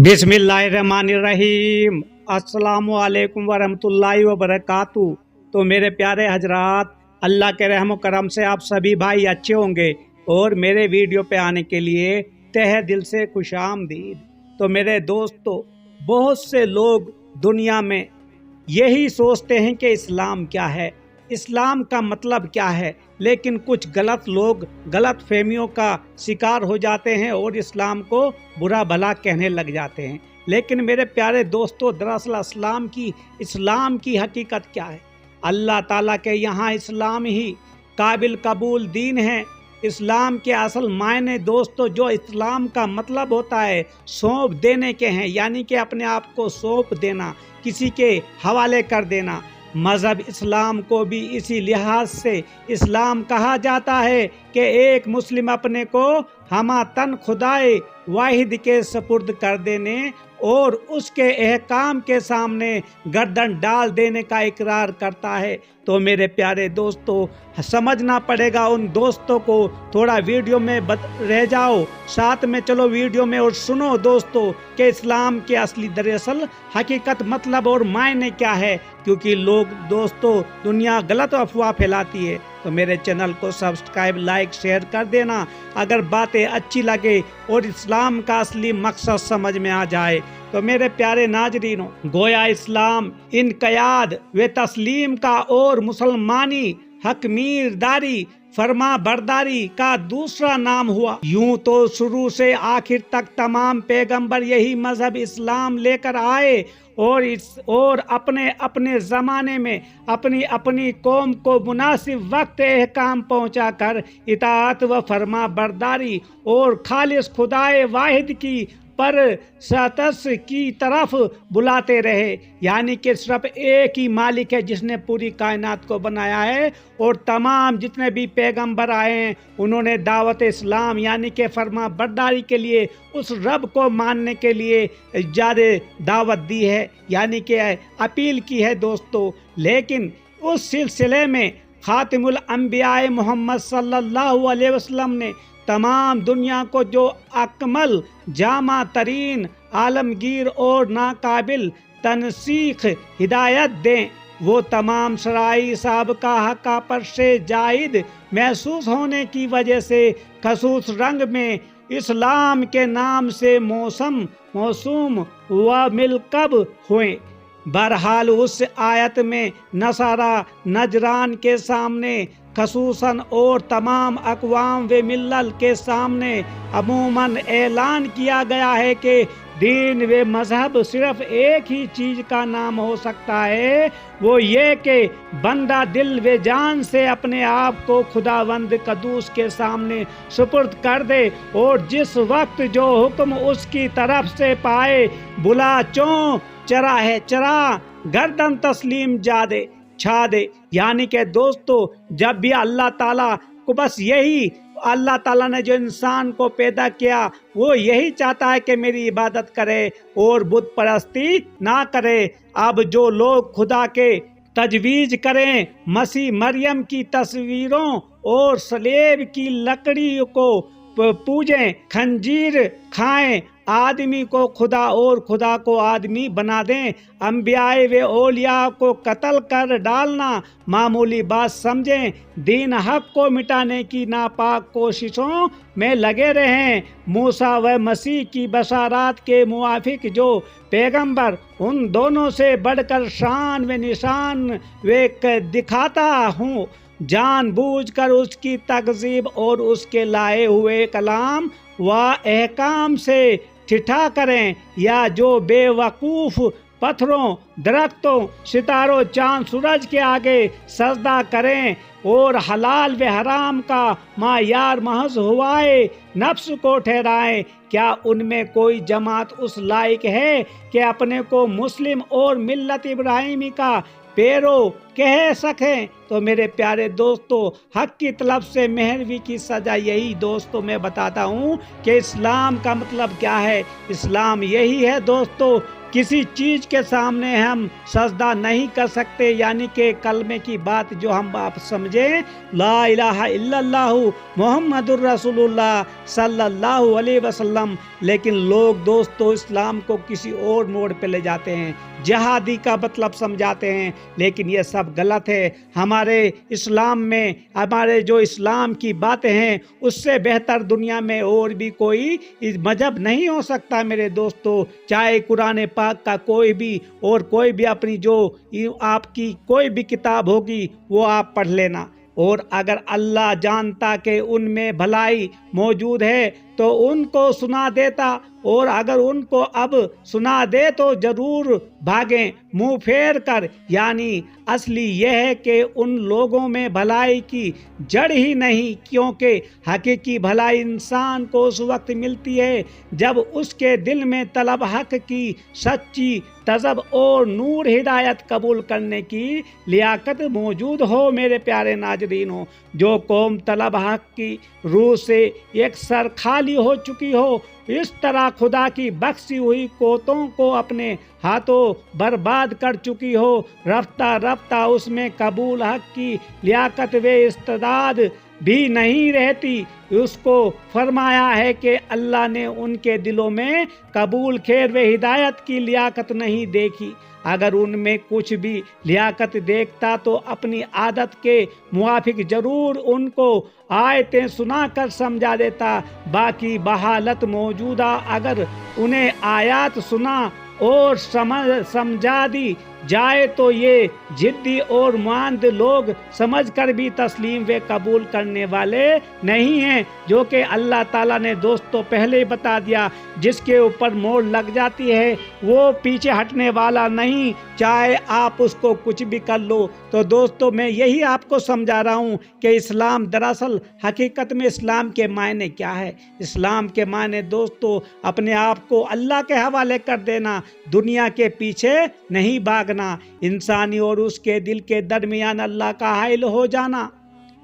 बिस्मिल्लाहिर्रहमानिर्रहीम। अस्सलामुअलैकुम वरहमतुल्लाहि वबरकातुहू। तो मेरे प्यारे हजरात, अल्लाह के रहम करम से आप सभी भाई अच्छे होंगे और मेरे वीडियो पे आने के लिए तहे दिल से खुशामदीद। तो मेरे दोस्तों, बहुत से लोग दुनिया में यही सोचते हैं कि इस्लाम क्या है, इस्लाम का मतलब क्या है, लेकिन कुछ गलत लोग गलत फहमियों का शिकार हो जाते हैं और इस्लाम को बुरा भला कहने लग जाते हैं। लेकिन मेरे प्यारे दोस्तों, दरअसल इस्लाम की हकीकत क्या है? अल्लाह ताला के यहाँ इस्लाम ही काबिल कबूल दीन है। इस्लाम के असल मायने दोस्तों, जो इस्लाम का मतलब होता है सौंप देने के हैं, यानी कि अपने आप को सौंप देना, किसी के हवाले कर देना। मज़हब इस्लाम को भी इसी लिहाज से इस्लाम कहा जाता है कि एक मुस्लिम अपने को हमा तन खुदाए वाहिद के सपुर्द कर देने और उसके अहकाम के सामने गर्दन डाल देने का इकरार करता है। तो मेरे प्यारे दोस्तों, समझना पड़ेगा उन दोस्तों को। थोड़ा वीडियो में रह जाओ, साथ में चलो वीडियो में और सुनो दोस्तों कि इस्लाम के असली दरअसल हकीकत मतलब और मायने क्या है, क्योंकि लोग दोस्तों दुनिया गलत अफवाह फैलाती है। तो मेरे चैनल को सब्सक्राइब, लाइक, शेयर कर देना अगर बातें अच्छी लगे और इस्लाम का असली मकसद समझ में आ जाए। तो मेरे प्यारे नाजरीनों, गोया इस्लाम इनक़याद व तस्लीम का और मुसलमानी हकमीरदारी फरमा बरदारी का दूसरा नाम हुआ। यूं तो शुरू से आखिर तक तमाम पैगंबर यही मजहब इस्लाम लेकर आए और अपने अपने ज़माने में अपनी अपनी कौम को मुनासिब वक्त अहकाम पहुँचा कर इताअत व फरमा बरदारी और खालिस खुदाए वाहिद की पर सतस की तरफ बुलाते रहे, यानी कि सिर्फ एक ही मालिक है जिसने पूरी कायनात को बनाया है। और तमाम जितने भी पैगंबर आए हैं उन्होंने दावत इस्लाम यानी कि फरमा बरदारी के लिए उस रब को मानने के लिए ज़्यादा दावत दी है, यानी कि अपील की है दोस्तों। लेकिन उस सिलसिले में खातिमुल अंबिया मोहम्मद सल्लल्लाहु अलैहि वसल्लम ने तमाम दुनिया को जो अकमल जामा तरीन आलमगीर और नाकाबिल तनसीख हिदायत दें, वो तमाम शराई साबका हका पर से जायद महसूस होने की वजह से खसूस रंग में इस्लाम के नाम से मौसूम व मिलकब हुए। बहरहाल उस आयत में नसारा नजरान के सामने खसूसन और तमाम अक़वाम व मिल्लल के सामने अमूमन ऐलान किया गया है कि दीन व मज़हब सिर्फ एक ही चीज़ का नाम हो सकता है, वो ये कि बंदा दिल व जान से अपने आप को खुदावंद कदूस के सामने सुपुर्द कर दे और जिस वक्त जो हुक्म उसकी तरफ से पाए बुला चों चरा है चरा, गर्दन तस्लीम जा दे छा दे। यानी कि दोस्तों, जब भी अल्लाह ताला को बस यही, अल्लाह ताला ने जो इंसान को पैदा किया वो यही चाहता है कि मेरी इबादत करे और बुत परस्ती ना करे। अब जो लोग खुदा के तजवीज़ करें, मसीह मरियम की तस्वीरों और सलेब की लकड़ी को पूजें, खंजीर खाएं, आदमी को खुदा और खुदा को आदमी बना दें, अंबियाए व औलिया को कत्ल कर डालना मामूली बात समझें, दीन हक को मिटाने की नापाक कोशिशों में लगे रहें, मूसा व मसीह की बशारात के मुआफिक जो पैगंबर उन दोनों से बढ़कर शान व निशान वे दिखाता हूँ, जानबूझकर उसकी तकज़ीब और उसके लाए हुए कलाम व अहकाम से ठिठा करें, या जो बेवकूफ़ पत्थरों, दरख्तों, सितारों, चांद सूरज के आगे सजदा करें और हलाल व हराम का मायार महज हुआए नफ्स को ठहराएं, क्या उनमें कोई जमात उस लायक है कि अपने को मुस्लिम और मिल्लत इब्राहिमी का पैरो कह सकें? तो मेरे प्यारे दोस्तों, हक की तलब से मेहरवी की सज़ा यही दोस्तों मैं बताता हूँ कि इस्लाम का मतलब क्या है। इस्लाम यही है दोस्तों किसी चीज़ के सामने हम सजदा नहीं कर सकते, यानी कि कलमे की बात जो हम आप समझें, ला इलाहा इल्लल्लाहु मुहम्मदुर रसूलुल्लाह सल्लल्लाहु अलैहि वसल्लम, लेकिन लोग दोस्तों इस्लाम को किसी और मोड़ पे ले जाते हैं, जिहादी का मतलब समझाते हैं, लेकिन ये सब गलत है। हमारे इस्लाम में हमारे जो इस्लाम की बातें हैं उससे बेहतर दुनिया में और भी कोई मजहब नहीं हो सकता मेरे दोस्तों। चाहे कुरान पाक का कोई भी और कोई भी अपनी जो आपकी कोई भी किताब होगी वो आप पढ़ लेना, और अगर अल्लाह जानता कि उनमें भलाई मौजूद है तो उनको सुना देता, और अगर उनको अब सुना दे तो जरूर भागें मुंह फेर कर। यानी असली यह है कि उन लोगों में भलाई की जड़ ही नहीं, क्योंकि हकीकी भलाई इंसान को उस वक्त मिलती है जब उसके दिल में तलब हक की सच्ची तजब और नूर हिदायत कबूल करने की लियाकत मौजूद हो। मेरे प्यारे नाजरीन हो, जो कौम तलब हक की रूह से एक सर खाली हो चुकी हो, इस तरह खुदा की बख्शी हुई कोतों को अपने हाथों बर्बाद कर चुकी हो, रफ्ता रफ्ता उसमें कबूल हक की लियाकत व इस्तेदाद भी नहीं रहती। उसको फरमाया है कि अल्लाह ने उनके दिलों में कबूल खैर व हिदायत की लियाकत नहीं देखी। अगर उनमें कुछ भी लियाकत देखता तो अपनी आदत के मुआफिक जरूर उनको आयतें सुना कर समझा देता। बाकी बहालत मौजूदा अगर उन्हें आयत सुना और समझा दी जाए तो ये जिद्दी और मांद लोग समझकर भी तस्लीम व कबूल करने वाले नहीं हैं, जो कि अल्लाह ताला ने दोस्तों पहले ही बता दिया, जिसके ऊपर मोड़ लग जाती है वो पीछे हटने वाला नहीं, चाहे आप उसको कुछ भी कर लो। तो दोस्तों मैं यही आपको समझा रहा हूँ कि इस्लाम दरअसल हकीकत में इस्लाम के मायने क्या है। इस्लाम के मायने दोस्तों अपने आप को अल्लाह के हवाले कर देना, दुनिया के पीछे नहीं भागना, इंसानी और उसके दिल के दरमियान अल्लाह का हाइल हो जाना।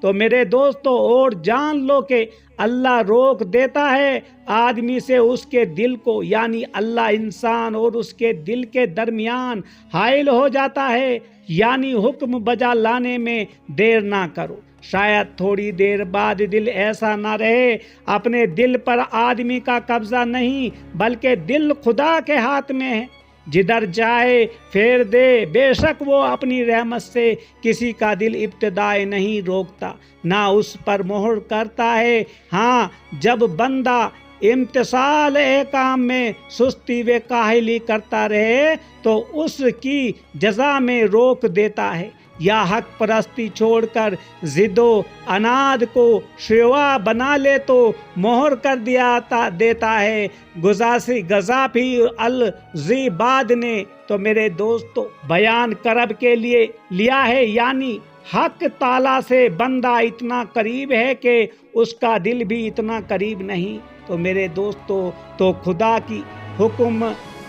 तो मेरे दोस्तों और जान लो कि अल्लाह रोक देता है आदमी से उसके दिल को, यानी अल्लाह इंसान और उसके दिल के दरमियान हाइल हो जाता है, यानी हुक्म बजा लाने में देर ना करो। शायद थोड़ी देर बाद दिल ऐसा ना रहे, अपने दिल पर आदमी का कब्जा नहीं बल्कि दिल खुदा के हाथ में है, जिधर जाए फेर दे। बेशक वो अपनी रहमत से किसी का दिल इब्तिदाई नहीं रोकता, ना उस पर मोहर करता है। हाँ, जब बंदा इम्तिसाल काम में सुस्ती व काहिली करता रहे तो उसकी जजा में रोक देता है, या हक परस्ती छोड़कर जिद्दो अनाद को शेवा बना ले तो मोहर कर देता है। गजाफी अल ज़िबाद ने तो मेरे दोस्तों बयान करब के लिए लिया है, यानी हक ताला से बंदा इतना करीब है कि उसका दिल भी इतना करीब नहीं। तो मेरे दोस्तों तो खुदा की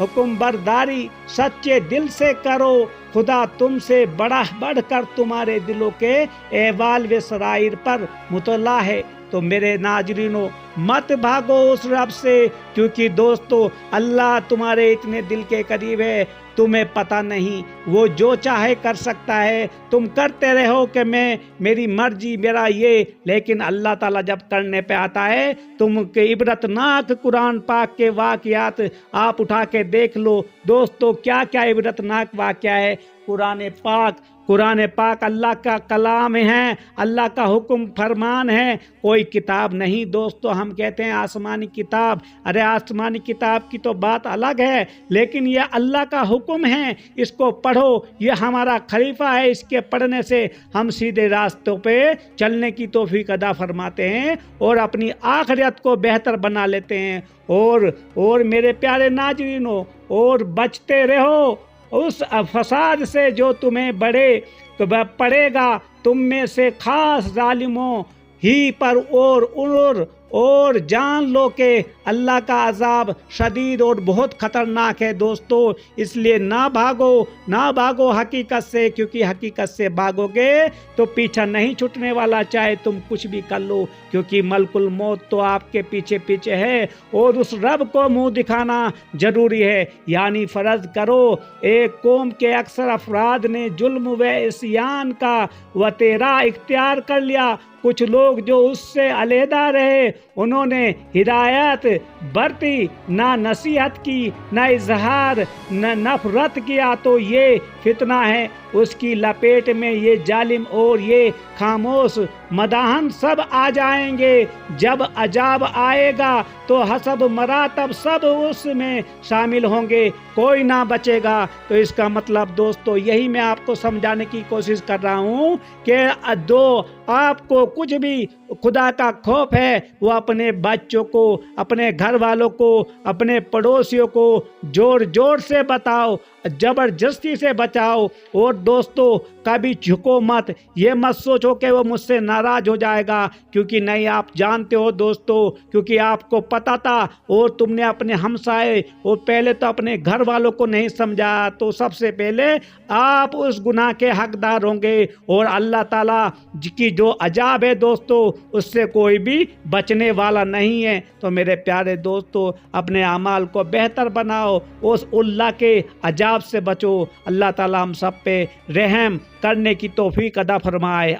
हुक्म बरदारी सच्चे दिल से करो, खुदा तुमसे बढ़कर तुम्हारे दिलों के अहवाल व सराइर पर मुतला है। तो मेरे नाजरीनों मत भागो उस रब से, क्योंकि दोस्तों अल्लाह तुम्हारे इतने दिल के करीब है, तुम्हें पता नहीं वो जो चाहे कर सकता है। तुम करते रहो कि मेरी मर्जी मेरा ये, लेकिन अल्लाह ताला जब करने पे आता है तुम के इबरतनाक कुरान पाक के वाक़यात आप उठा के देख लो दोस्तों, क्या क्या इबरतनाक वाक़या है। कुरान पाक अल्लाह का कलाम है, अल्लाह का हुक्म फरमान है, कोई किताब नहीं दोस्तों। हम कहते हैं आसमानी किताब, अरे आसमानी किताब की तो बात अलग है, लेकिन यह अल्लाह का हुक्म है, इसको पढ़ो, ये हमारा खलीफा है, इसके पढ़ने से हम सीधे रास्तों पे चलने की तौफीक अदा फरमाते हैं और अपनी आखिरत को बेहतर बना लेते हैं। और मेरे प्यारे नाज़रीनों, और बचते रहो उस फसाद से जो तुम्हें पड़ेगा तुम में से खास जालिमों ही पर, और اور جان لو کہ اللہ کا عذاب شدید اور بہت خطرناک ہے دوستو۔ اس لیے نہ بھاگو حقیقت سے، کیونکہ حقیقت سے بھاگو گے تو پیچھا نہیں چھٹنے والا، چاہے تم کچھ بھی کر لو، کیونکہ ملک الموت تو آپ کے پیچھے پیچھے ہے اور اس رب کو منہ دکھانا ضروری ہے۔ یعنی فرض کرو ایک قوم کے اکثر افراد نے ظلم و عصیان کا وتیرا اختیار کر لیا، کچھ لوگ جو اس سے علیحدہ رہے انہوں نے ہدایت برتی، نہ نصیحت کی، نہ اظہار، نہ نفرت کیا، تو یہ فتنہ ہے، اس کی لپیٹ میں یہ ظالم اور یہ خاموش مداحن سب آ جائیں گے۔ جب عذاب آئے گا تو حسب مراتب سب اس میں شامل ہوں گے، کوئی نہ بچے گا۔ تو اس کا مطلب دوستو یہی میں آپ کو سمجھانے کی کوشش کر رہا ہوں کہ آپ کو کچھ بھی خدا کا خوف ہے وہ اپنے بچوں کو، اپنے گھر والوں کو، اپنے پڑوسیوں کو زور سے بتاؤ، زبردستی سے بچاؤ۔ اور دوستو کبھی جھکو مت، یہ مت سوچو کہ وہ مجھ سے ناراض ہو جائے گا، کیونکہ نہیں، آپ جانتے ہو دوستو، کیونکہ آپ کو پتا تھا اور تم نے اپنے ہمسائے اور پہلے تو اپنے گھر والوں کو نہیں سمجھا، تو سب سے پہلے آپ اس گناہ کے حقدار ہوں گے، اور اللہ تعالیٰ کی جو عذاب ہے دوستو اس سے کوئی بھی بچنے والا نہیں ہے۔ تو میرے پیارے دوستو اپنے اعمال کو بہتر بناؤ، اس اللہ کے عذاب سے بچو۔ اللہ تعالیٰ ہم سب پہ رحم کرنے کی توفیق عطا فرمائے۔